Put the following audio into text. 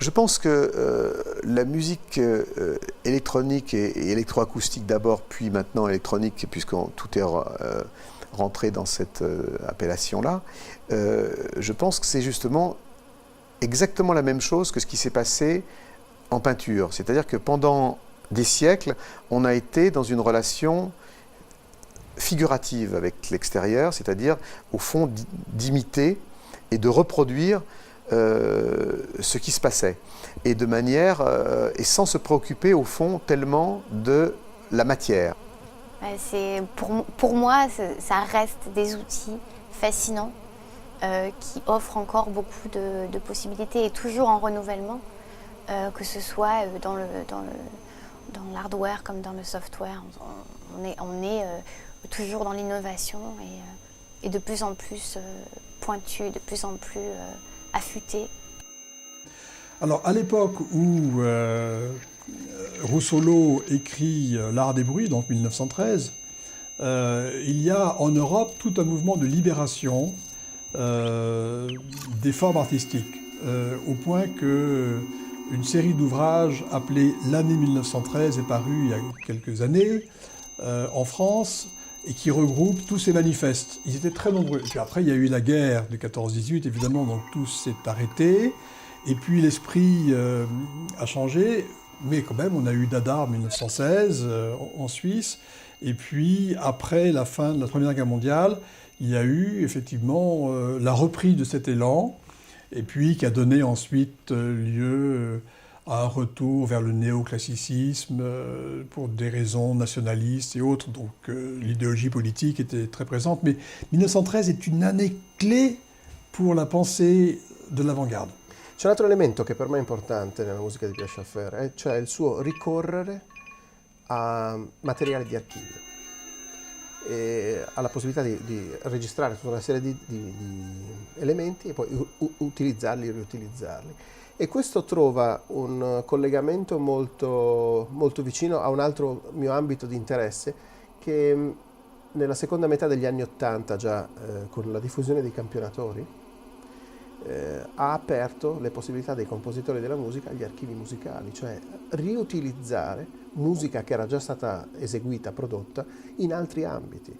Je pense que la musique électronique et électroacoustique d'abord, puis maintenant électronique, puisque tout est rentré dans cette appellation-là, je pense que c'est justement exactement la même chose que ce qui s'est passé en peinture. C'est-à-dire que pendant des siècles, on a été dans une relation figurative avec l'extérieur, c'est-à-dire au fond d'imiter et de reproduire ce qui se passait, et de manière et sans se préoccuper au fond tellement de la matière. Pour moi, ça reste des outils fascinants qui offrent encore beaucoup de possibilités et toujours en renouvellement, que ce soit dans l'hardware comme dans le software. On est toujours dans l'innovation et de plus en plus pointu, de plus en plus affûté. Alors, à l'époque où Russolo écrit L'Art des bruits, donc 1913, il y a en Europe tout un mouvement de libération des formes artistiques, au point qu'une série d'ouvrages appelée L'année 1913 est parue il y a quelques années en France, et qui regroupe tous ces manifestes. Ils étaient très nombreux. Et puis après, il y a eu la guerre de 14-18, évidemment, donc tout s'est arrêté. Et puis l'esprit a changé, mais quand même, on a eu Dada en 1916 en Suisse. Et puis, après la fin de la Première Guerre mondiale, il y a eu effectivement la reprise de cet élan, et puis qui a donné ensuite lieu à un retour vers le néoclassicisme pour des raisons nationalistes et autres. Donc l'idéologie politique était très présente. Mais 1913 est une année clé pour la pensée de l'avant-garde. C'è un altro elemento che per me è importante nella musica di Pierre Schaeffer, cioè il suo ricorrere a materiali di archivio, e alla possibilità di registrare tutta una serie di elementi e poi utilizzarli e riutilizzarli. E questo trova un collegamento molto, molto vicino a un altro mio ambito di interesse, che nella seconda metà degli anni '80, già con la diffusione dei campionatori, ha aperto le possibilità dei compositori della musica agli archivi musicali, cioè riutilizzare musica che era già stata eseguita, prodotta in altri ambiti.